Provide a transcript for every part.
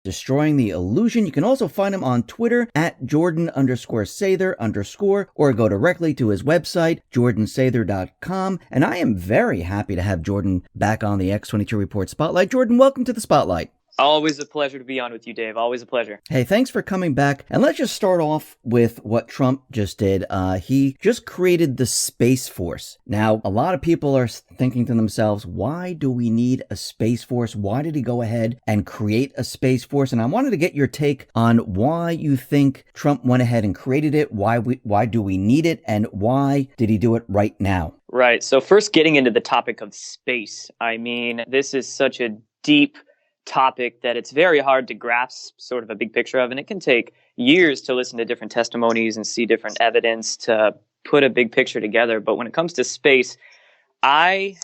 Destroying the Illusion. You can also find him on Twitter at Jordan_Sather_ or go directly to his website, jordansather.com. And I am very happy to have Jordan back on the X22 Report Spotlight. Jordan, welcome to the Spotlight. Always a pleasure to be on with you, Dave. Always a pleasure. Hey, thanks for coming back. And let's just start off with what Trump just did. He just created the Space Force. Now, a lot of people are thinking to themselves, why do we need a Space Force? Why did he go ahead and create a Space Force? And I wanted to get your take on why you think Trump went ahead and created it. Why do we need it? And why did he do it right now? Right. So first, getting into the topic of space. I mean, this is such a deep topic that it's very hard to grasp sort of a big picture of, and it can take years to listen to different testimonies and see different evidence to put a big picture together. But when it comes to space, I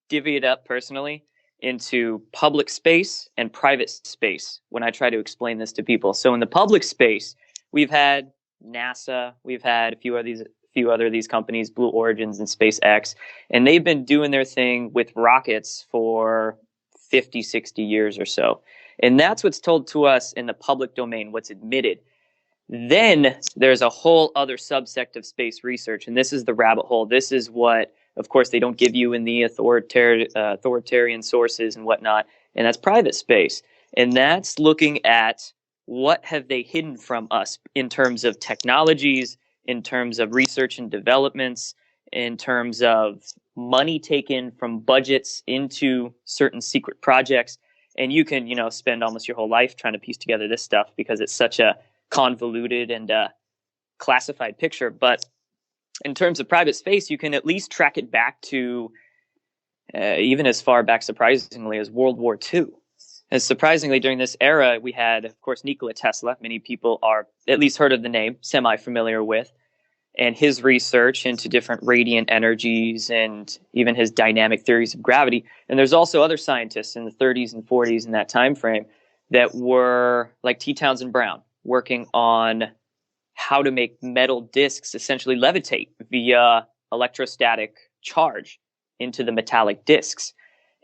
divvy it up personally into public space and private space when I try to explain this to people. So in the public space, we've had NASA, we've had a few other of these companies, Blue Origins and SpaceX, and they've been doing their thing with rockets for 50, 60 years or so. And that's what's told to us in the public domain, what's admitted. Then there's a whole other subsect of space research, and this is the rabbit hole. This is what, of course, they don't give you in the authoritarian sources and whatnot, and that's private space. And that's looking at what have they hidden from us in terms of technologies, in terms of research and developments, in terms of money taken from budgets into certain secret projects. And you can, spend almost your whole life trying to piece together this stuff because it's such a convoluted and classified picture. But in terms of private space, you can at least track it back to even as far back, surprisingly, as World War II. And surprisingly, during this era, we had, of course, Nikola Tesla. Many people are at least heard of the name, semi-familiar with, and his research into different radiant energies and even his dynamic theories of gravity. And there's also other scientists in the 30s and 40s in that time frame that were like T. Townsend Brown, working on how to make metal discs essentially levitate via electrostatic charge into the metallic discs.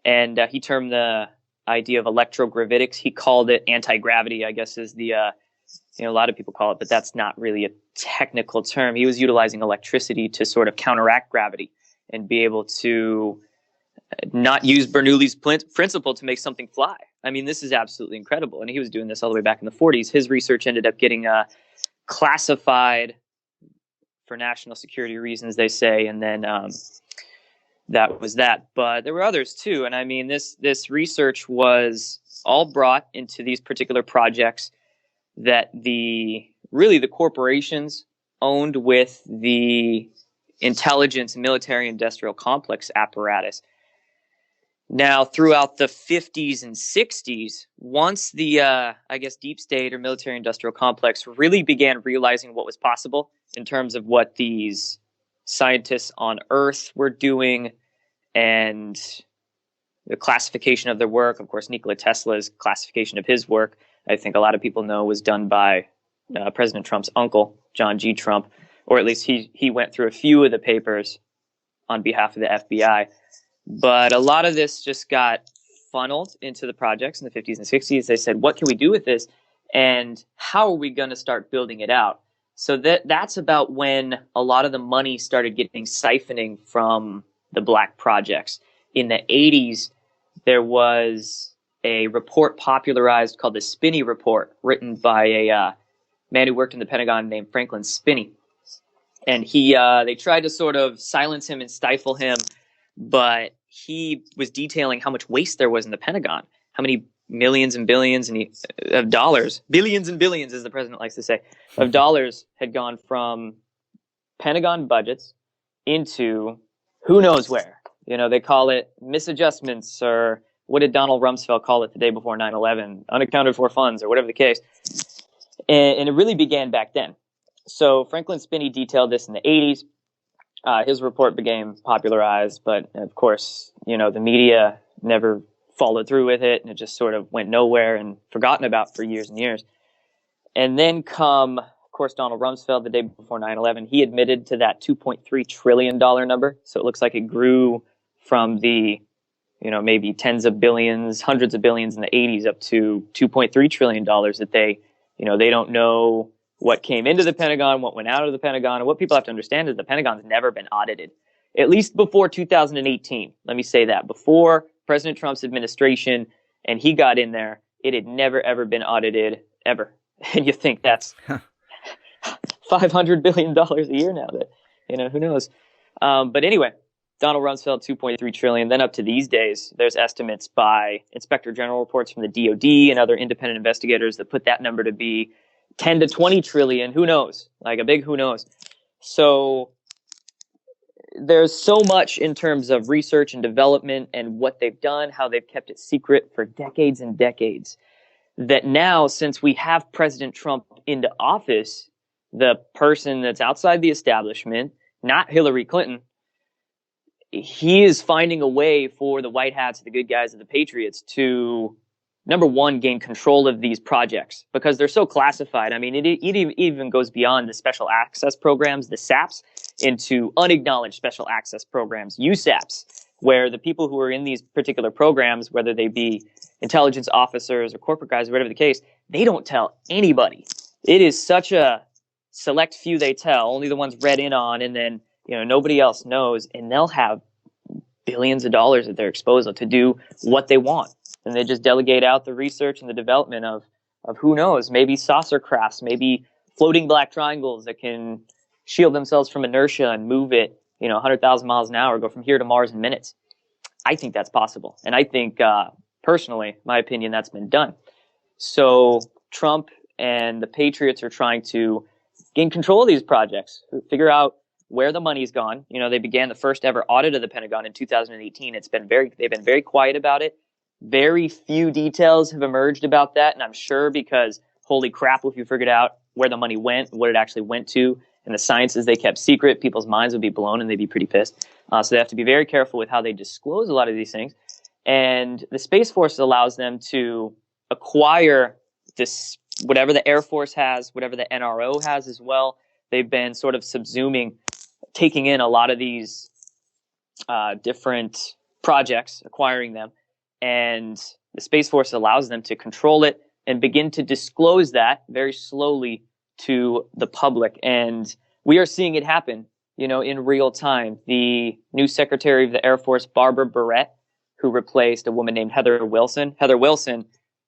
And he termed the idea of electrogravitics. He called it anti-gravity, I guess is the a lot of people call it, but that's not really a technical term. He was utilizing electricity to sort of counteract gravity and be able to not use Bernoulli's principle to make something fly. I mean, this is absolutely incredible. And he was doing this all the way back in the 40s. His research ended up getting classified for national security reasons, they say, and then that was that. But there were others too. And I mean, this research was all brought into these particular projects that the corporations owned with the intelligence and military industrial complex apparatus. Now, throughout the 50s and 60s, once the, deep state or military industrial complex really began realizing what was possible in terms of what these scientists on Earth were doing and the classification of their work, of course, Nikola Tesla's classification of his work, I think a lot of people know was done by President Trump's uncle, John G. Trump, or at least he went through a few of the papers on behalf of the FBI. But a lot of this just got funneled into the projects in the 50s and 60s. They said, what can we do with this? And how are we going to start building it out? So that's about when a lot of the money started getting siphoning from the black projects. In the 80s, there was a report popularized called the Spinney Report, written by a man who worked in the Pentagon named Franklin Spinney. And they tried to sort of silence him and stifle him, but he was detailing how much waste there was in the Pentagon, how many millions and billions of dollars, billions and billions, as the president likes to say, of dollars had gone from Pentagon budgets into who knows where. They call it misadjustments, or what did Donald Rumsfeld call it the day before 9/11? Unaccounted for funds, or whatever the case. And it really began back then. So Franklin Spinney detailed this in the 80s. His report became popularized, but of course, the media never followed through with it, and it just sort of went nowhere and forgotten about for years and years. And then come, of course, Donald Rumsfeld the day before 9/11. He admitted to that $2.3 trillion number. So it looks like it grew from the maybe tens of billions, hundreds of billions in the 80s, up to $2.3 trillion that they don't know what came into the Pentagon, what went out of the Pentagon. And what people have to understand is the Pentagon's never been audited, at least before 2018. Let me say that. Before President Trump's administration and he got in there, it had never, ever been audited, ever. And you think that's $500 billion a year now that, who knows? But anyway, Donald Rumsfeld, $2.3 trillion. Then up to these days, there's estimates by Inspector General reports from the DOD and other independent investigators that put that number to be 10 to 20 trillion. Who knows? Like a big who knows. So there's so much in terms of research and development and what they've done, how they've kept it secret for decades and decades, that now, since we have President Trump into office, the person that's outside the establishment, not Hillary Clinton, he is finding a way for the white hats, the good guys, and the patriots to, number one, gain control of these projects because they're so classified. I mean, it even goes beyond the special access programs, the SAPs, into unacknowledged special access programs, USAPs, where the people who are in these particular programs, whether they be intelligence officers or corporate guys, or whatever the case, they don't tell anybody. It is such a select few they tell, only the ones read in on, and then nobody else knows, and they'll have billions of dollars at their disposal to do what they want. And they just delegate out the research and the development of who knows, maybe saucer crafts, maybe floating black triangles that can shield themselves from inertia and move it, 100,000 miles an hour, go from here to Mars in minutes. I think that's possible. And I think, personally, my opinion, that's been done. So Trump and the patriots are trying to gain control of these projects, figure out where the money's gone. They began the first ever audit of the Pentagon in 2018. They've been very quiet about it. Very few details have emerged about that. And I'm sure because, holy crap, if you figured out where the money went, what it actually went to, and the sciences they kept secret, people's minds would be blown and they'd be pretty pissed. So they have to be very careful with how they disclose a lot of these things. And the Space Force allows them to acquire this, whatever the Air Force has, whatever the NRO has as well. They've been sort of subsuming, taking in a lot of these different projects, acquiring them. And the Space Force allows them to control it and begin to disclose that very slowly to the public. And we are seeing it happen, in real time. The new Secretary of the Air Force, Barbara Barrett, who replaced a woman named Heather Wilson. Heather Wilson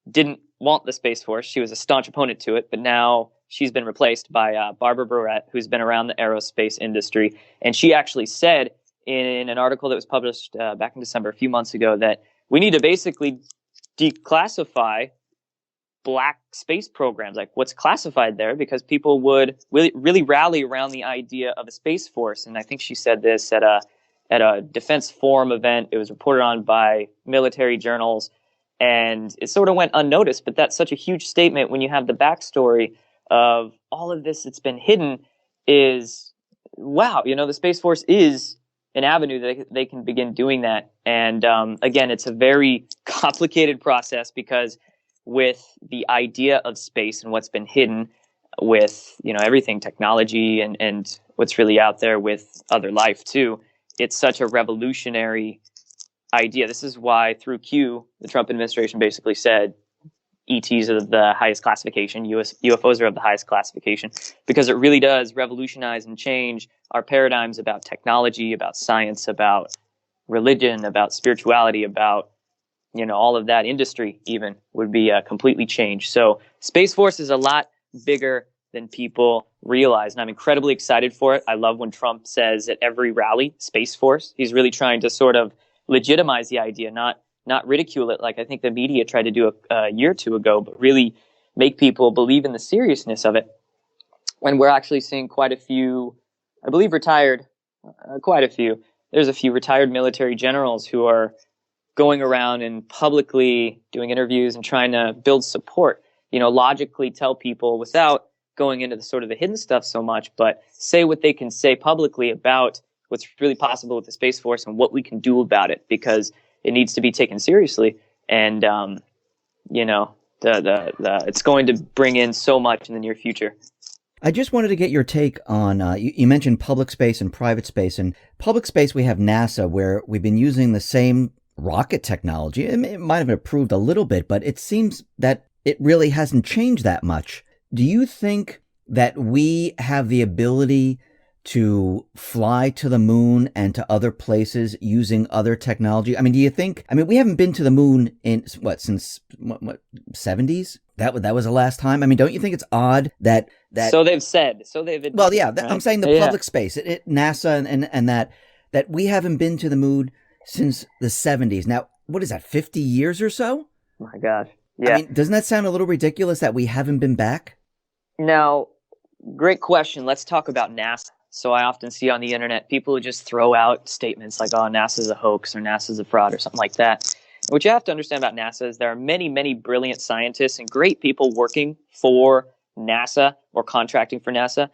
didn't want the Space Force. She was a staunch opponent to it, but now she's been replaced by Barbara Barrett, who's been around the aerospace industry. And she actually said in an article that was published back in December, a few months ago, that we need to basically declassify black space programs, like what's classified there, because people would really rally around the idea of a Space Force. And I think she said this at a Defense Forum event. It was reported on by military journals, and it sort of went unnoticed. But that's such a huge statement when you have the backstory of all of this that's been hidden. Is, wow, the Space Force is an avenue that they can begin doing that. And again, it's a very complicated process because with the idea of space and what's been hidden with, everything, technology and what's really out there with other life too, it's such a revolutionary idea. This is why through Q, the Trump administration basically said ETs are of the highest classification, UFOs are of the highest classification, because it really does revolutionize and change our paradigms about technology, about science, about religion, about spirituality, about all of that. Industry even would be completely changed. So Space Force is a lot bigger than people realize, and I'm incredibly excited for it. I love when Trump says at every rally, Space Force. He's really trying to sort of legitimize the idea, not ridicule it like I think the media tried to do a year or two ago, but really make people believe in the seriousness of it. When we're actually seeing quite a few, I believe retired, there's a few retired military generals who are going around and publicly doing interviews and trying to build support, logically tell people without going into the sort of the hidden stuff so much, but say what they can say publicly about what's really possible with the Space Force and what we can do about it, because it needs to be taken seriously. And, it's going to bring in so much in the near future. I just wanted to get your take on, you mentioned public space and private space. In public space, we have NASA, where we've been using the same rocket technology. It might have improved a little bit, but it seems that it really hasn't changed that much. Do you think that we have the ability to fly to the moon and to other places using other technology? I mean, do you think, I mean, we haven't been to the moon in since what 70s? That was the last time. I mean, don't you think it's odd that So they've said. So they've admitted, well, yeah, right? I'm saying the public space, NASA and that we haven't been to the moon since the 70s. Now, what is that, 50 years or so? My gosh. Yeah. I mean, doesn't that sound a little ridiculous that we haven't been back? Now, great question. Let's talk about NASA. So I often see on the internet people who just throw out statements like, oh, NASA's a hoax or NASA's a fraud or something like that. What you have to understand about NASA is there are many, many brilliant scientists and great people working for NASA or contracting for NASA.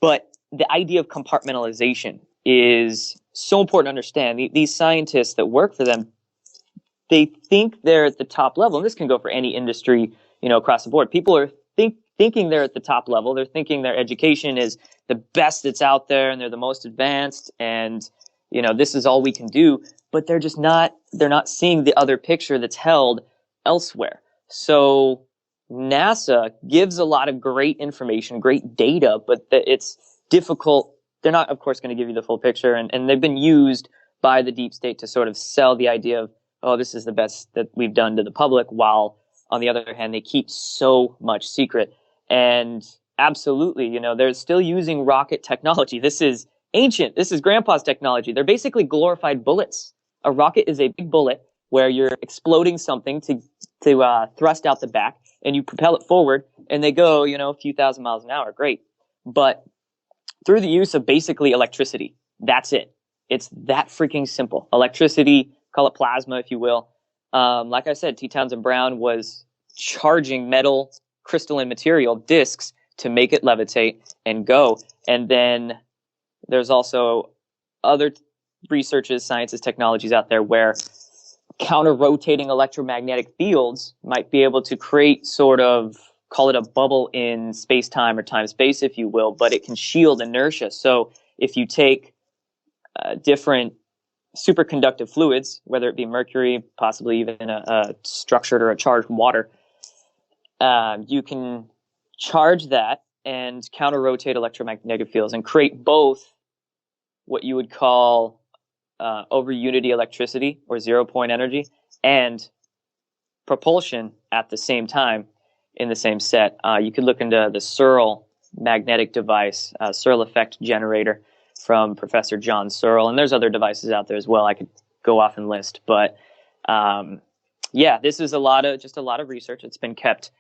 But the idea of compartmentalization is so important to understand. These scientists that work for them, they think they're at the top level. And this can go for any industry, across the board. People are thinking they're at the top level. They're thinking their education is the best that's out there and they're the most advanced and, this is all we can do. But they're not seeing the other picture that's held elsewhere. So NASA gives a lot of great information, great data, but it's difficult. They're not, of course, going to give you the full picture. And they've been used by the deep state to sort of sell the idea of, oh, this is the best that we've done to the public, while on the other hand, they keep so much secret. And absolutely, they're still using rocket technology. This is ancient. This is grandpa's technology. They're basically glorified bullets. A rocket is a big bullet where you're exploding something to thrust out the back and you propel it forward and they go, a few thousand miles an hour. Great. But through the use of basically electricity, that's it. It's that freaking simple. Electricity, call it plasma, if you will. Like I said, T. Townsend Brown was charging metal crystalline material discs to make it levitate and go. And then there's also other researches, sciences, technologies out there where counter-rotating electromagnetic fields might be able to create sort of, call it a bubble in space-time or time-space, if you will, but it can shield inertia. So if you take different superconductive fluids, whether it be mercury, possibly even a structured or a charged water, you can charge that and counter-rotate electromagnetic fields and create both what you would call over-unity electricity or zero-point energy and propulsion at the same time in the same set. You could look into the Searle magnetic device, Searle effect generator from Professor John Searle, and there's other devices out there as well. I could go off and list, but this is a lot of research. It's been kept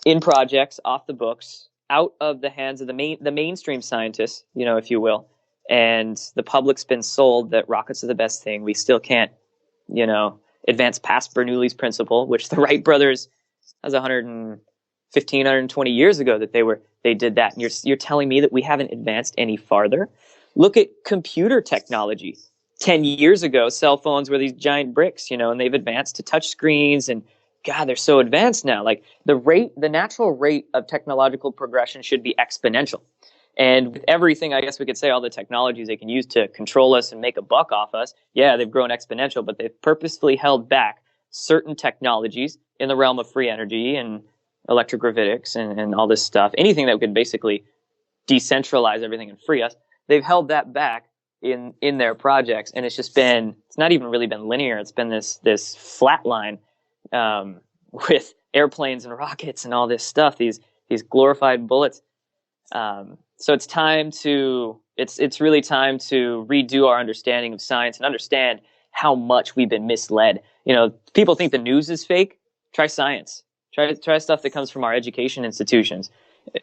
in projects, off the books, out of the hands of the mainstream scientists, if you will. And the public's been sold that rockets are the best thing. We still can't, advance past Bernoulli's principle, which the Wright brothers, that was 115, 120 years ago that they did that. And you're telling me that we haven't advanced any farther? Look at computer technology. 10 years ago, cell phones were these giant bricks, and they've advanced to touch screens, and God, they're so advanced now. Like the natural rate of technological progression should be exponential. And with everything, I guess we could say all the technologies they can use to control us and make a buck off us, yeah, they've grown exponential, but they've purposefully held back certain technologies in the realm of free energy and electrogravitics and all this stuff. Anything that could basically decentralize everything and free us, they've held that back in their projects. And it's not even really been linear. It's been this flat line with airplanes and rockets and all this stuff, these glorified bullets. So it's really time to redo our understanding of science and understand how much we've been misled. People think the news is fake. Try science. Try stuff that comes from our education institutions,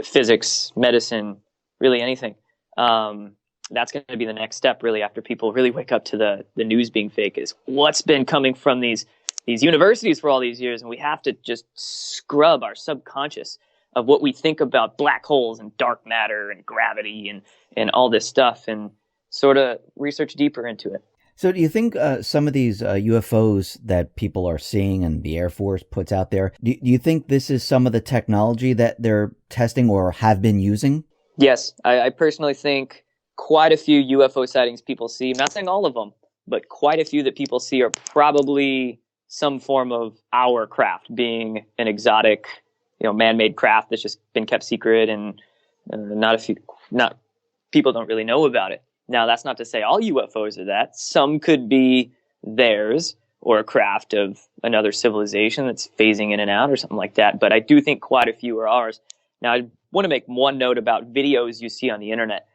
physics, medicine, really anything. That's going to be the next step, really, after people really wake up to the news being fake, is what's been coming from these universities for all these years. And we have to just scrub our subconscious of what we think about black holes and dark matter and gravity and all this stuff, and sort of research deeper into it. So do you think some of these UFOs that people are seeing and the Air Force puts out there, do you think this is some of the technology that they're testing or have been using? Yes, I personally think quite a few UFO sightings people see. I'm not saying all of them, but quite a few that people see are probably some form of our craft, being an exotic, man-made craft that's just been kept secret, and not people don't really know about it. Now, that's not to say all UFOs are that. Some could be theirs, or a craft of another civilization that's phasing in and out or something like that. But I do think quite a few are ours. Now, I want to make one note about videos you see on the internet.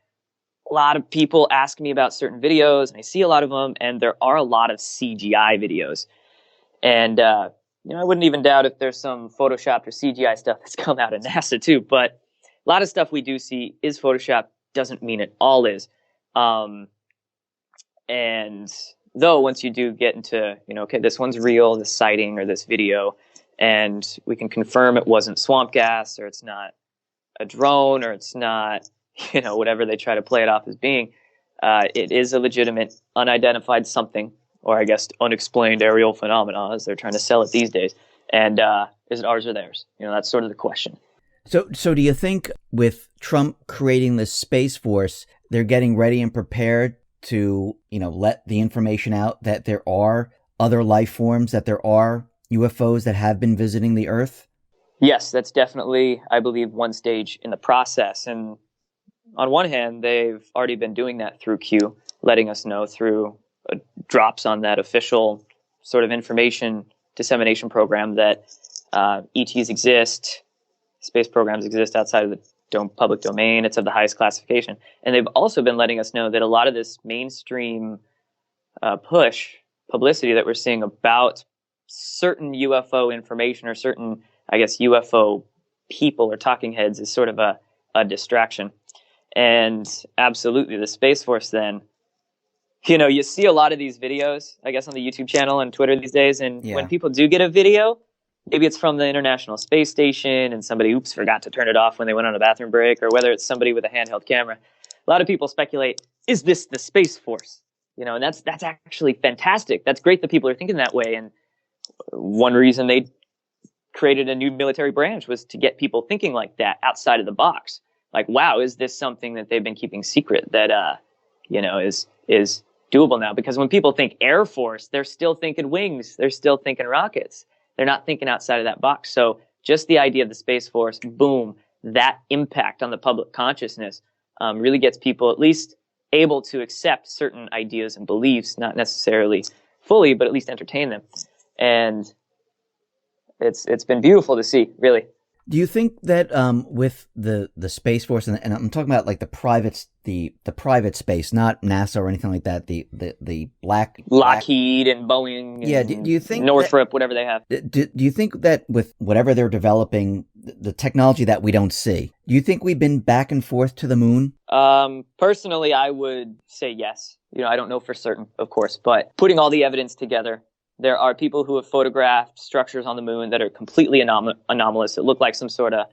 A lot of people ask me about certain videos, and I see a lot of them, and there are a lot of CGI videos. And, I wouldn't even doubt if there's some Photoshopped or CGI stuff that's come out of NASA too. But a lot of stuff we do see is Photoshopped. Doesn't mean it all is. And though once you do get into, okay, this one's real, this sighting or this video, and we can confirm it wasn't swamp gas, or it's not a drone, or it's not, whatever they try to play it off as being, it is a legitimate unidentified something, or I guess unexplained aerial phenomena, as they're trying to sell it these days. And is it ours or theirs? That's sort of the question. So do you think with Trump creating this Space Force, they're getting ready and prepared to, let the information out that there are other life forms, that there are UFOs that have been visiting the Earth? Yes, that's definitely, I believe, one stage in the process. And on one hand, they've already been doing that through Q, letting us know through drops on that official sort of information dissemination program that ETs exist, space programs exist outside of the public domain. It's of the highest classification. And they've also been letting us know that a lot of this mainstream push publicity that we're seeing about certain UFO information, or certain, I guess, UFO people or talking heads, is sort of a distraction. And absolutely, the Space Force then, you see a lot of these videos, I guess, on the YouTube channel and Twitter these days. And when people do get a video, maybe it's from the International Space Station and somebody, forgot to turn it off when they went on a bathroom break, or whether it's somebody with a handheld camera. A lot of people speculate, is this the Space Force? And that's actually fantastic. That's great that people are thinking that way. And one reason they created a new military branch was to get people thinking like that, outside of the box. Like, wow, is this something that they've been keeping secret that, is doable now? Because when people think Air Force, they're still thinking wings. They're still thinking rockets. They're not thinking outside of that box. So just the idea of the Space Force, boom, that impact on the public consciousness really gets people at least able to accept certain ideas and beliefs, not necessarily fully, but at least entertain them. And it's been beautiful to see, really. Do you think that with the Space Force, and I'm talking about like the private space, not NASA or anything like that, the Lockheed and Boeing, and do you think Northrop, whatever they have? Do you think that with whatever they're developing, the technology that we don't see, do you think we've been back and forth to the moon? Personally, I would say yes. I don't know for certain, of course, but putting all the evidence together, there are people who have photographed structures on the moon that are completely anomalous. It looked like some sort of,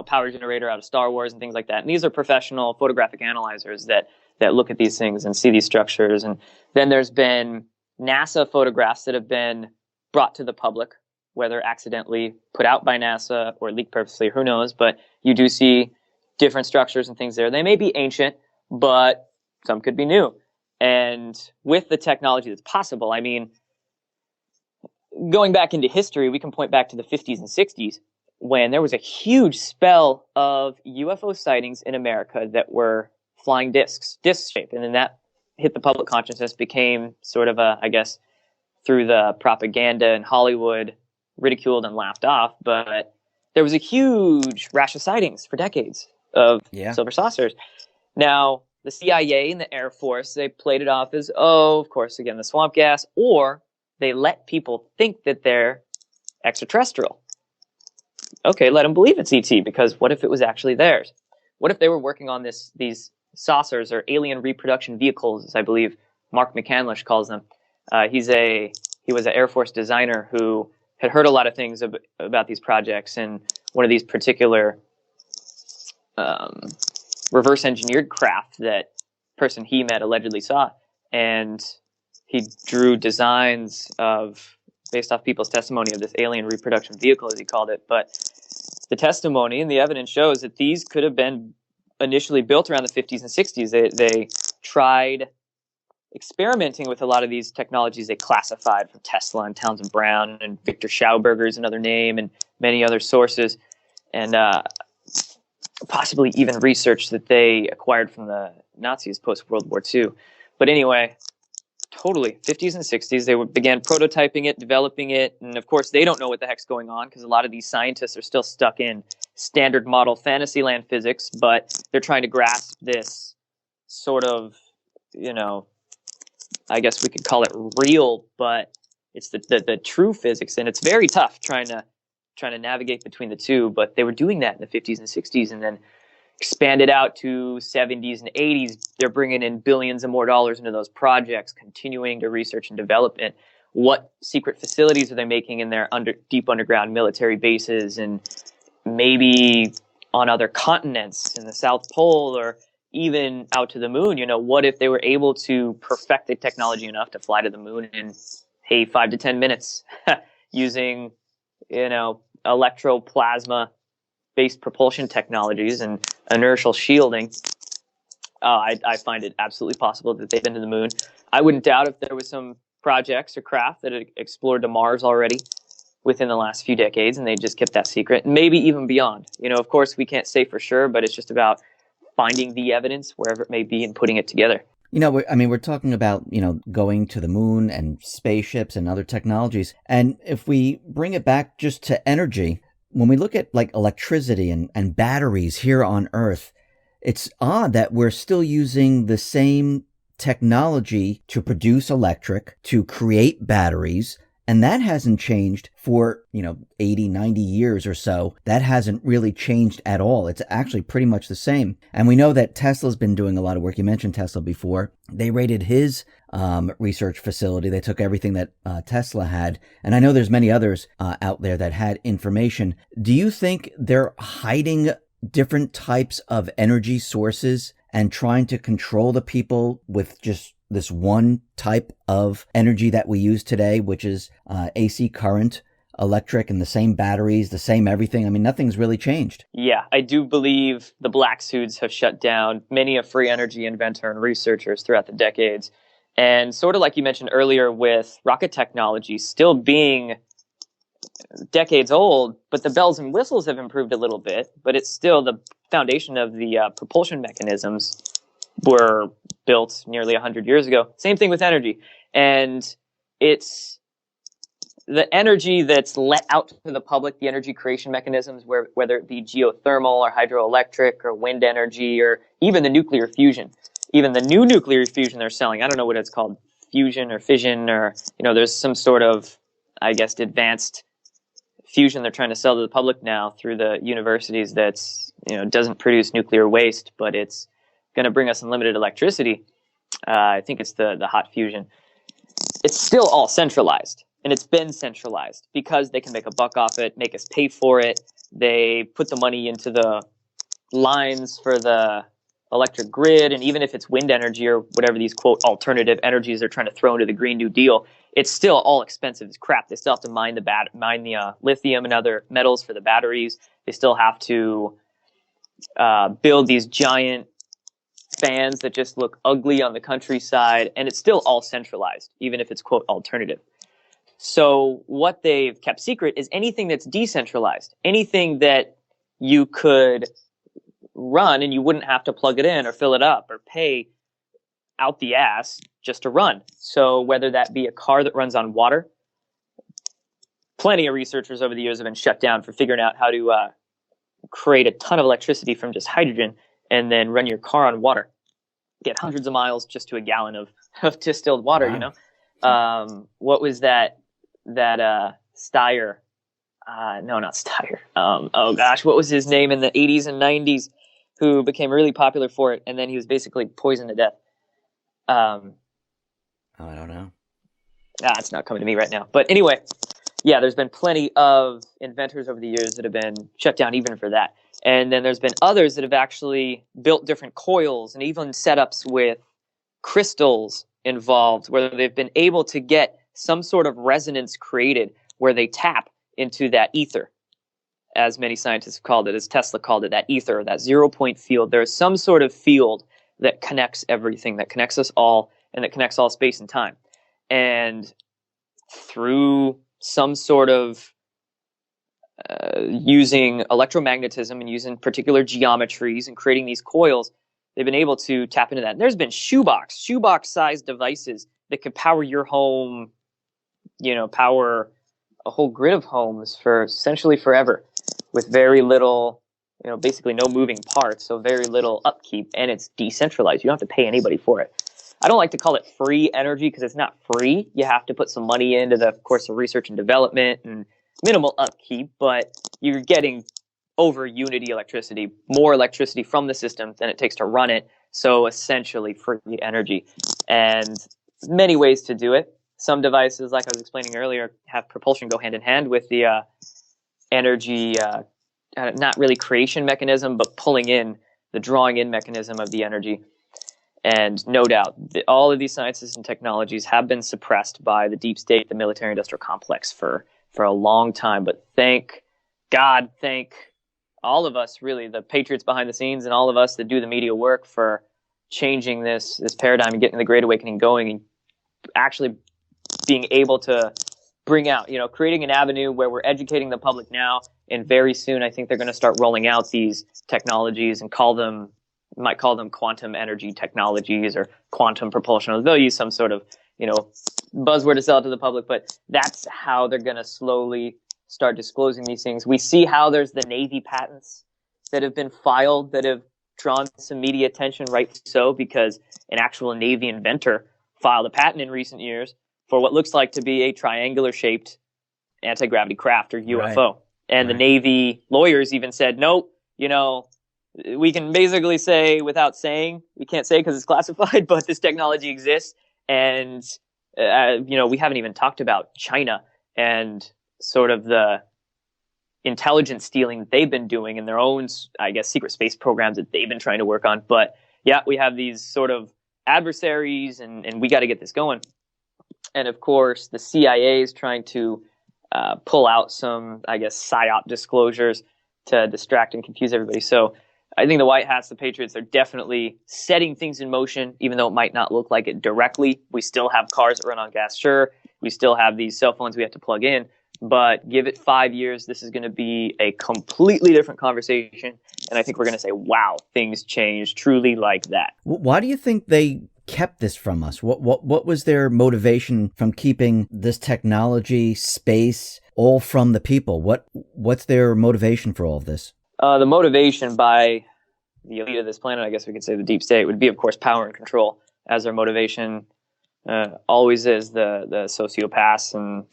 power generator out of Star Wars and things like that. And these are professional photographic analyzers that look at these things and see these structures. And then there's been NASA photographs that have been brought to the public, whether accidentally put out by NASA or leaked purposely, who knows. But you do see different structures and things there. They may be ancient, but some could be new. And with the technology that's possible, going back into history, we can point back to the 50s and 60s when there was a huge spell of UFO sightings in America that were flying disc shaped. And then that hit the public consciousness, became sort of I guess, through the propaganda in Hollywood, ridiculed and laughed off. But there was a huge rash of sightings for decades of silver saucers. Now, the CIA and the Air Force, they played it off as, of course, again, the swamp gas, or they let people think that they're extraterrestrial. Okay, let them believe it's ET, because what if it was actually theirs? What if they were working on these saucers, or alien reproduction vehicles, as I believe Mark McCandlish calls them? He was an Air Force designer who had heard a lot of things about these projects, and one of these particular reverse engineered craft that person he met allegedly saw, and he drew designs based off people's testimony of this alien reproduction vehicle, as he called it. But the testimony and the evidence shows that these could have been initially built around the 50s and 60s. They tried experimenting with a lot of these technologies they classified from Tesla and Townsend Brown and Victor Schauberger is another name, and many other sources, and possibly even research that they acquired from the Nazis post World War II. But anyway, totally 50s and 60s, they began prototyping it, developing it, and of course they don't know what the heck's going on because a lot of these scientists are still stuck in standard model fantasyland physics, but they're trying to grasp this sort of, I guess we could call it real, but it's the true physics, and it's very tough trying to navigate between the two. But they were doing that in the 50s and 60s, and then expanded out to 70s and 80s. They're bringing in billions and more dollars into those projects, continuing to research and development. What secret facilities are they making in their deep underground military bases, and maybe on other continents in the South Pole, or even out to the moon? What if they were able to perfect the technology enough to fly to the moon in, 5 to 10 minutes using, electroplasma based propulsion technologies and inertial shielding? I find it absolutely possible that they've been to the moon. I wouldn't doubt if there was some projects or craft that had explored to Mars already within the last few decades, and they just kept that secret, and maybe even beyond. Of course, we can't say for sure, but it's just about finding the evidence wherever it may be and putting it together. We're talking about, going to the moon and spaceships and other technologies. And if we bring it back just to energy, when we look at like electricity and batteries here on Earth, it's odd that we're still using the same technology to produce electric, to create batteries. And that hasn't changed for, 80, 90 years or so. That hasn't really changed at all. It's actually pretty much the same. And we know that Tesla's been doing a lot of work. You mentioned Tesla before. They raided his research facility. They took everything that Tesla had. And I know there's many others out there that had information. Do you think they're hiding different types of energy sources and trying to control the people with just this one type of energy that we use today, which is AC current, electric, and the same batteries, the same everything? Nothing's really changed. Yeah, I do believe the black suits have shut down many a free energy inventor and researchers throughout the decades. And sort of like you mentioned earlier with rocket technology still being decades old, but the bells and whistles have improved a little bit, but it's still the foundation of the propulsion mechanisms were built nearly 100 years ago. Same thing with energy. And it's the energy that's let out to the public, the energy creation mechanisms, whether it be geothermal or hydroelectric or wind energy or even the nuclear fusion. Even the new nuclear fusion they're selling, I don't know what it's called, fusion or fission, or, there's some sort of, I guess, advanced fusion they're trying to sell to the public now through the universities that's, doesn't produce nuclear waste, but it's going to bring us unlimited electricity. I think it's the hot fusion. It's still all centralized, and it's been centralized because they can make a buck off it, make us pay for it. They put the money into the lines for the electric grid, and even if it's wind energy or whatever these quote alternative energies they're trying to throw into the Green New Deal, it's still all expensive as crap. They still have to mine the lithium and other metals for the batteries. They still have to build these giant fans that just look ugly on the countryside, and it's still all centralized, even if it's quote alternative. So what they've kept secret is anything that's decentralized, anything that you could run and you wouldn't have to plug it in or fill it up or pay out the ass just to run. So whether that be a car that runs on water, plenty of researchers over the years have been shut down for figuring out how to create a ton of electricity from just hydrogen and then run your car on water. Get hundreds of miles just to a gallon of distilled water. Wow. What was that Steyer? No, not Steyer. Oh gosh, what was his name in the 80s and 90s who became really popular for it, and then he was basically poisoned to death? I don't know. It's not coming to me right now. But anyway, yeah, there's been plenty of inventors over the years that have been shut down even for that. And then there's been others that have actually built different coils and even setups with crystals involved where they've been able to get some sort of resonance created where they tap into that ether, as many scientists have called it, as Tesla called it, that ether, that 0 point field. There's some sort of field that connects everything, that connects us all, and that connects all space and time. And through some sort of using electromagnetism and using particular geometries and creating these coils, they've been able to tap into that. And there's been shoebox-sized devices that could power your home, power a whole grid of homes for essentially forever with very little, basically no moving parts, so very little upkeep, and it's decentralized. You don't have to pay anybody for it. I don't like to call it free energy because it's not free. You have to put some money into the course of research and development and minimal upkeep, but you're getting over unity electricity, more electricity from the system than it takes to run it. So essentially free energy. And many ways to do it. Some devices, like I was explaining earlier, have propulsion go hand in hand with the energy, not really creation mechanism, but pulling in the drawing in mechanism of the energy. And no doubt, all of these sciences and technologies have been suppressed by the deep state, the military-industrial complex for a long time. But thank God, thank all of us, really, the patriots behind the scenes and all of us that do the media work for changing this paradigm and getting the Great Awakening going and actually being able to bring out, creating an avenue where we're educating the public now. And very soon, I think they're going to start rolling out these technologies and might call them quantum energy technologies or quantum propulsion. They'll use some sort of, buzzword to sell it to the public, but that's how they're going to slowly start disclosing these things. We see how there's the Navy patents that have been filed that have drawn some media attention, rightly so, because an actual Navy inventor filed a patent in recent years for what looks like to be a triangular-shaped anti-gravity craft or UFO. Right. And the Navy lawyers even said, nope, we can basically say without saying, we can't say because it's classified, but this technology exists. And, we haven't even talked about China and sort of the intelligence stealing that they've been doing in their own, I guess, secret space programs that they've been trying to work on. But yeah, we have these sort of adversaries and we got to get this going. And of course, the CIA is trying to pull out some, I guess, PSYOP disclosures to distract and confuse everybody. So I think the White Hats, the Patriots, are definitely setting things in motion, even though it might not look like it directly. We still have cars that run on gas, sure. We still have these cell phones we have to plug in. But give it 5 years, this is going to be a completely different conversation. And I think we're going to say, wow, things changed truly like that. Why do you think they kept this from us? What was their motivation from keeping this technology, space, all from the people? What's their motivation for all of this? The motivation by the elite of this planet, I guess we could say the deep state, would be, of course, power and control, as their motivation always is, the sociopaths and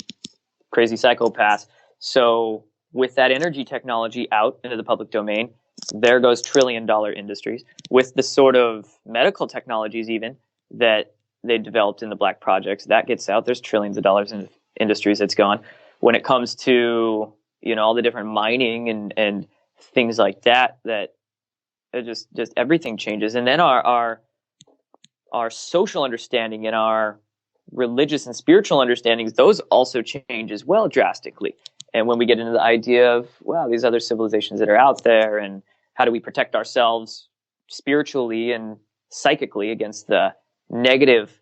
crazy psychopaths. So with that energy technology out into the public domain, there goes trillion-dollar industries. With the sort of medical technologies even that they developed in the black projects, that gets out, there's trillions of dollars in industries that's gone. When it comes to, all the different mining and things like that just everything changes. And then our social understanding and our religious and spiritual understandings, those also change as well drastically. And when we get into the idea of, wow, these other civilizations that are out there, and how do we protect ourselves spiritually and psychically against the negative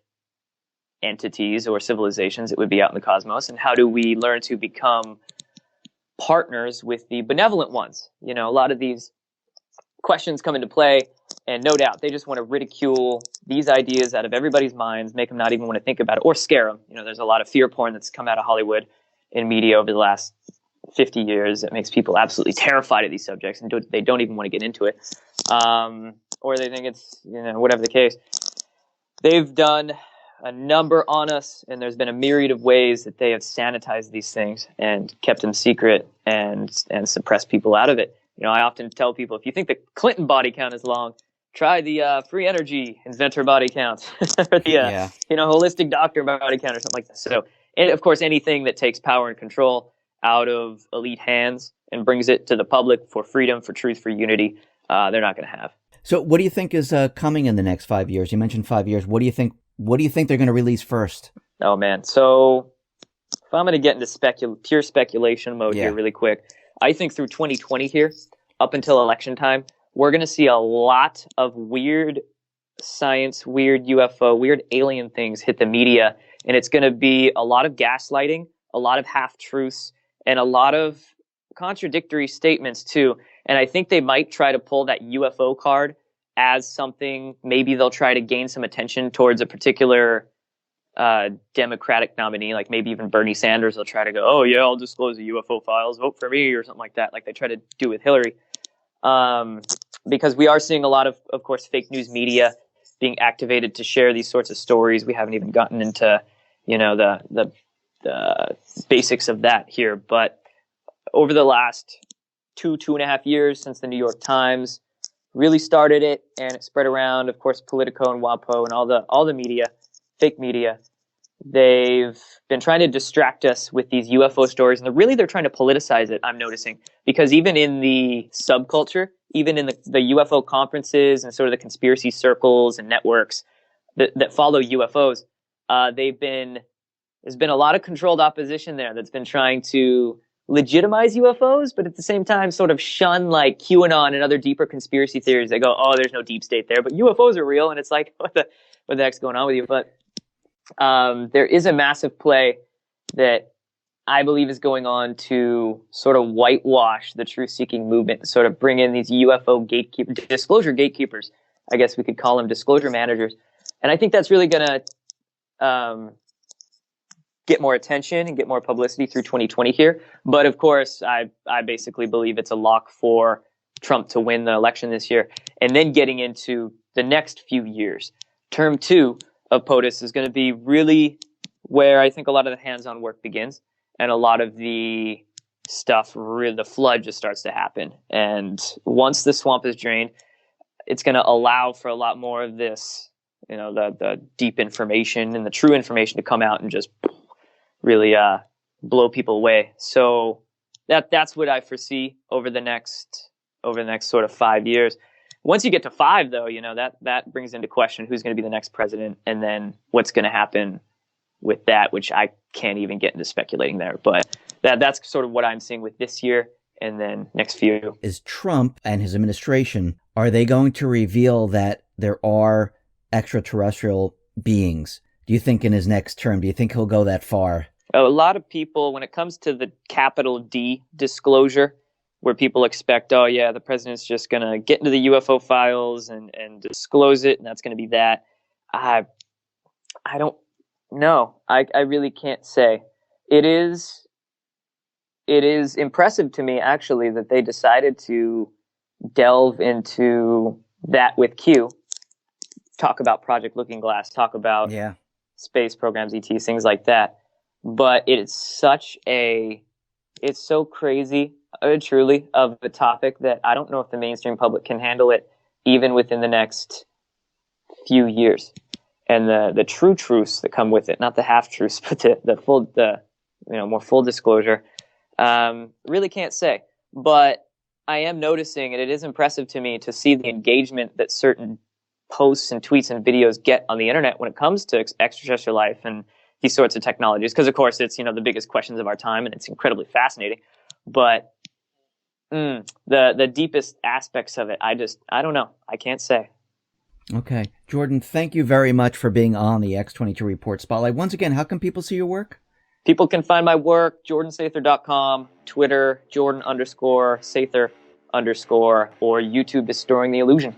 entities or civilizations that would be out in the cosmos, and how do we learn to become partners with the benevolent ones? A lot of these questions come into play, and no doubt they just want to ridicule these ideas out of everybody's minds, make them not even want to think about it, or scare them. There's a lot of fear porn that's come out of Hollywood in media over the last 50 years that makes people absolutely terrified of these subjects, and they don't even want to get into it, or they think it's, whatever the case. They've done a number on us, and there's been a myriad of ways that they have sanitized these things and kept them secret and suppressed people out of it. I often tell people, if you think the Clinton body count is long, try the free energy inventor body count, or the holistic doctor body count, or something like that. So, and of course, anything that takes power and control out of elite hands and brings it to the public for freedom, for truth, for unity, they're not going to have. So, what do you think is coming in the next 5 years? You mentioned 5 years. What do you think they're going to release first? Oh man, so if I'm going to get into pure speculation mode here, really quick, I think through 2020 here, up until election time, we're going to see a lot of weird science, weird UFO, weird alien things hit the media. And it's going to be a lot of gaslighting, a lot of half truths, and a lot of contradictory statements, too. And I think they might try to pull that UFO card as something. Maybe they'll try to gain some attention towards a particular Democratic nominee, like maybe even Bernie Sanders will try to go, oh, yeah, I'll disclose the UFO files, vote for me, or something like that, like they try to do with Hillary. Because we are seeing a lot of course, fake news media being activated to share these sorts of stories. We haven't even gotten into, the basics of that here. But over the last 2.5 years since the New York Times really started it, and it spread around, of course, Politico and WAPO and all the media, fake media, they've been trying to distract us with these UFO stories, and they're trying to politicize it, I'm noticing, because even in the subculture, even in the UFO conferences and sort of the conspiracy circles and networks that follow UFOs, there's been a lot of controlled opposition there that's been trying to legitimize UFOs, but at the same time sort of shun like QAnon and other deeper conspiracy theories. They go, oh, there's no deep state there, but UFOs are real, and it's like, what the heck's going on with you? But there is a massive play that I believe is going on to sort of whitewash the truth-seeking movement, sort of bring in these UFO disclosure gatekeepers. I guess we could call them disclosure managers. And I think that's really going to get more attention and get more publicity through 2020 here. But of course, I basically believe it's a lock for Trump to win the election this year. And then getting into the next few years, term 2 of POTUS is going to be really where I think a lot of the hands-on work begins, and a lot of the stuff, the flood just starts to happen. And once the swamp is drained, it's going to allow for a lot more of this, the deep information and the true information to come out and just really blow people away. So that's what I foresee over the next sort of 5 years. Once you get to 5, though, that brings into question who's going to be the next president, and then what's going to happen with that, which I can't even get into speculating there. But that's sort of what I'm seeing with this year and then next few. Is Trump and his administration, are they going to reveal that there are extraterrestrial beings? Do you think in his next term, do you think he'll go that far? A lot of people, when it comes to the capital D disclosure, where people expect, oh, yeah, the president's just going to get into the UFO files and disclose it, and that's going to be that. I don't know. I really can't say. It is impressive to me, actually, that they decided to delve into that with Q, talk about Project Looking Glass, talk about space programs, ETs, things like that. But it's so crazy, truly, of a topic that I don't know if the mainstream public can handle it even within the next few years. And the true truths that come with it, not the half truths, but the more full disclosure, really can't say. But I am noticing, and it is impressive to me to see the engagement that certain posts and tweets and videos get on the internet when it comes to extraterrestrial life and these sorts of technologies. Because of course it's, the biggest questions of our time, and it's incredibly fascinating. But the deepest aspects of it, I don't know. I can't say. Okay. Jordan, thank you very much for being on the X22 Report Spotlight. Once again, how can people see your work? People can find my work, jordansather.com, Twitter, Jordan_Sather_, or YouTube is Storing the Illusion.